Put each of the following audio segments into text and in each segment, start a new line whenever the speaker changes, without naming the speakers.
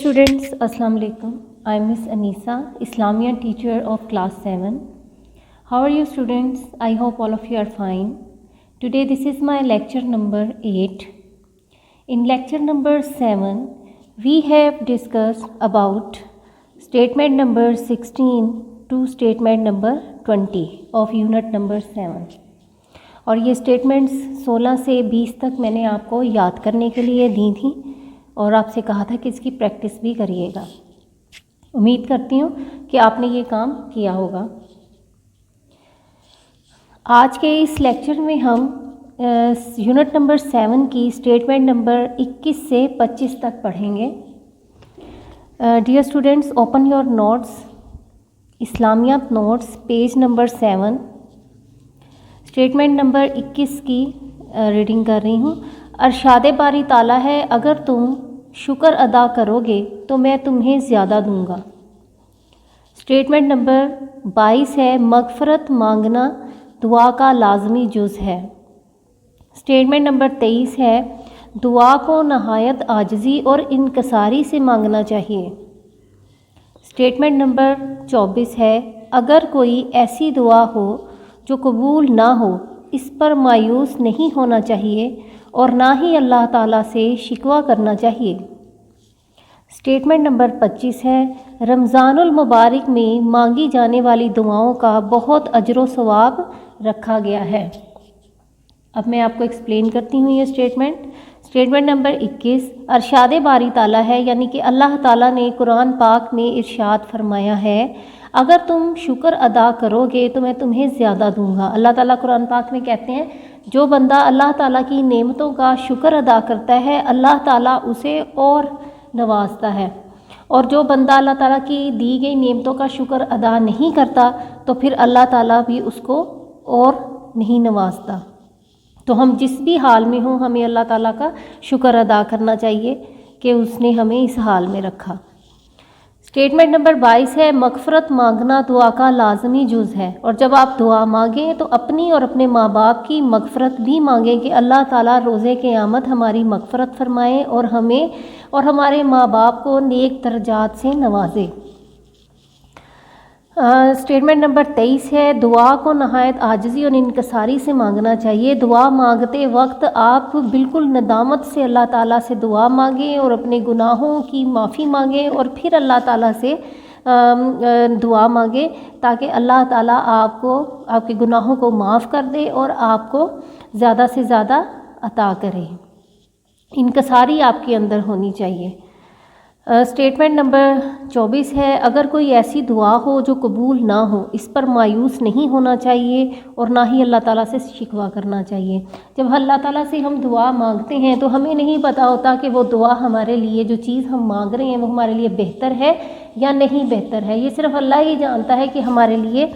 students, Assalamu alaikum. I am Miss Anisa, Islamic teacher of class 7. How are you students? I hope all of you are fine. Today this is my lecture number 8. In lecture number 7, we have discussed about statement number 16 to statement number 20 of unit number 7. और ये statements 16 से 20 तक मैंने आपको याद करने के लिए दी थी और आपसे कहा था कि इसकी प्रैक्टिस भी करिएगा। उम्मीद करती हूँ कि आपने ये काम किया होगा। आज के इस लेक्चर में हम यूनिट नंबर 7 की स्टेटमेंट नंबर 21 से 25 तक पढ़ेंगे। Dear students, open your notes, इस्लामियात notes, page number 7। Statement number 21 की रीडिंग कर रही हूँ। अरशाद बारी ताला है, अगर तुम शुक्र अदा करोगे तो मैं तुम्हें ज़्यादा दूंगा। स्टेटमेंट नंबर 22 है, मगफ़रत मांगना दुआ का लाजमी जुज़ है। स्टेटमेंट नंबर 23 है, दुआ को नहायत आजिज़ी और इनकसारी से मांगना चाहिए। स्टेटमेंट नंबर 24 है, अगर कोई ऐसी दुआ हो जो कबूल ना हो, इस पर मायूस नहीं होना चाहिए और ना ही अल्लाह ताला से शिकवा करना चाहिए। स्टेटमेंट नंबर 25 है, रमज़ानुल मुबारक में मांगी जाने वाली दुआओं का बहुत अजर व सवाब रखा गया है। अब मैं आपको एक्सप्लेन करती हूँ ये स्टेटमेंट नंबर 21 अरशाद बारी ताला है, यानी कि अल्लाह ताला ने कुरान पाक में इरशाद फरमाया है, अगर तुम शुक्र अदा करोगे तो मैं तुम्हें ज़्यादा दूंगा। अल्लाह ताला कुरान पाक में कहते हैं, जो बंदा अल्लाह ताला की नेमतों का शुक्र अदा करता है, अल्लाह ताला उसे और नवाजता है, और जो बंदा अल्लाह ताला की दी गई नेमतों का शुक्र अदा नहीं करता तो फिर अल्लाह ताला भी उसको और नहीं नवाजता। तो हम जिस भी हाल में हों, हमें अल्लाह ताला का शुक्र अदा करना चाहिए कि उसने हमें इस हाल में रखा। स्टेटमेंट नंबर 22 है, मगफ़रत मांगना दुआ का लाजमी जुज़ है। और जब आप दुआ मांगें तो अपनी और अपने माँ बाप की मगफ़रत भी मांगें कि अल्लाह ताला रोज़े क़यामत हमारी मगफ़रत फरमाए और हमें और हमारे माँ बाप को नेक दर्जात से नवाजे। स्टेटमेंट नंबर 23 है, दुआ को नहायत आजिज़ी और इनकसारी से मांगना चाहिए। दुआ मांगते वक्त आप बिल्कुल नदामत से अल्लाह ताला से दुआ मांगें और अपने गुनाहों की माफ़ी मांगें और फिर अल्लाह ताला से दुआ मांगें ताकि अल्लाह ताला आपको आपके गुनाहों को माफ़ कर दे और आपको ज़्यादा से ज़्यादा अता करे। इनकसारी आपके अंदर होनी चाहिए। स्टेटमेंट नंबर 24 है, अगर कोई ऐसी दुआ हो जो कबूल ना हो, इस पर मायूस नहीं होना चाहिए और ना ही अल्लाह ताला से शिकवा करना चाहिए। जब अल्लाह ताला से हम दुआ मांगते हैं तो हमें नहीं पता होता कि वो दुआ हमारे लिए जो चीज़ हम मांग रहे हैं वो हमारे लिए बेहतर है या नहीं बेहतर है। ये सिर्फ अल्लाह ही जानता है कि हमारे लिए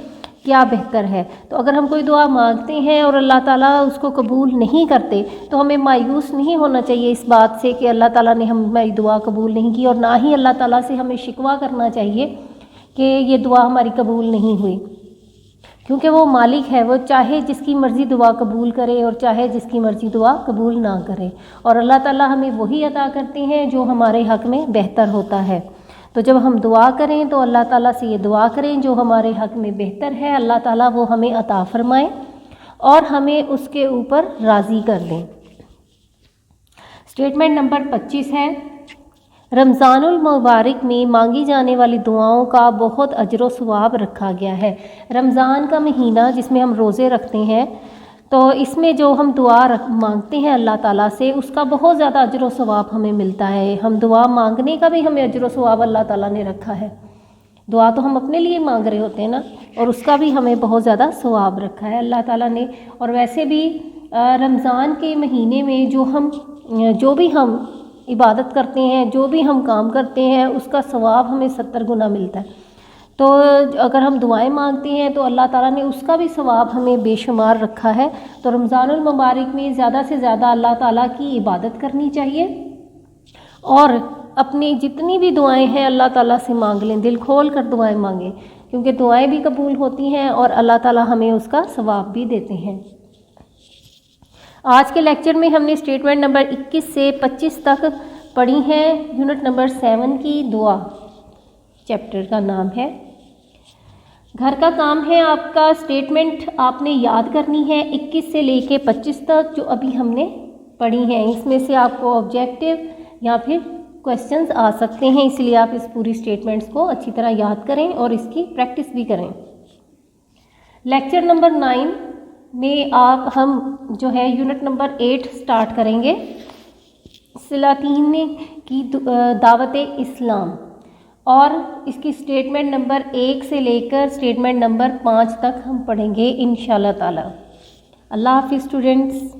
क्या बेहतर है। तो अगर हम कोई दुआ मांगते हैं और अल्लाह ताला उसको कबूल नहीं करते तो हमें मायूस नहीं होना चाहिए इस बात से कि अल्लाह ताला ने हमारी दुआ कबूल नहीं की, और ना ही अल्लाह ताला से हमें शिकवा करना चाहिए कि ये दुआ हमारी कबूल नहीं हुई, क्योंकि वो मालिक है, वो चाहे जिसकी मर्ज़ी दुआ कबूल करे और चाहे जिसकी मर्ज़ी दुआ कबूल ना करे। और अल्लाह ताला हमें वही अता करते हैं जो हमारे हक़ में बेहतर होता है। तो जब हम दुआ करें तो अल्लाह ताला से ये दुआ करें जो हमारे हक़ में बेहतर है, अल्लाह ताला वो हमें अता फ़रमाए और हमें उसके ऊपर राज़ी कर दें। स्टेटमेंट नंबर 25 है, रमज़ानुल मुबारक में मांगी जाने वाली दुआओं का बहुत अजर व सवाब रखा गया है। रमज़ान का महीना जिसमें हम रोज़े रखते हैं, तो इसमें जो हम दुआ मांगते हैं अल्लाह ताला से, उसका बहुत ज़्यादा अजर व सवाब हमें मिलता है। हम दुआ मांगने का भी हमें अजर व सवाब अल्लाह ताला ने रखा है। दुआ तो हम अपने लिए मांग रहे होते हैं ना, और उसका भी हमें बहुत ज़्यादा सवाब रखा है अल्लाह ताला ने। और वैसे भी रमज़ान के महीने में जो भी हम इबादत करते हैं, जो भी हम काम करते हैं, उसका सवाब हमें 70 गुना मिलता है। तो अगर हम दुआएं मांगते हैं तो अल्लाह ताला ने उसका भी सवाब हमें बेशुमार रखा है। तो रमज़ानुल मुबारक में ज़्यादा से ज़्यादा अल्लाह ताला की इबादत करनी चाहिए और अपनी जितनी भी दुआएं हैं अल्लाह ताला से मांग लें, दिल खोल कर दुआएं मांगें, क्योंकि दुआएं भी कबूल होती हैं और अल्लाह ताला हमें उसका सवाब भी देते हैं। आज के लेक्चर में हमने स्टेटमेंट नंबर 21 से 25 तक पढ़ी हैं यूनिट नंबर 7 की दुआ, चैप्टर का नाम है। घर का काम है आपका, स्टेटमेंट आपने याद करनी है 21 से लेके 25 तक जो अभी हमने पढ़ी हैं। इसमें से आपको ऑब्जेक्टिव या फिर क्वेश्चंस आ सकते हैं, इसलिए आप इस पूरी स्टेटमेंट्स को अच्छी तरह याद करें और इसकी प्रैक्टिस भी करें। लेक्चर नंबर 9 में हम जो है यूनिट नंबर 8 स्टार्ट करेंगे, सलातीन की दावत इस्लाम, और इसकी स्टेटमेंट नंबर 1 से लेकर स्टेटमेंट नंबर 5 तक हम पढ़ेंगे इंशाल्लाह ताला। अल्लाह हाफिज़ स्टूडेंट्स।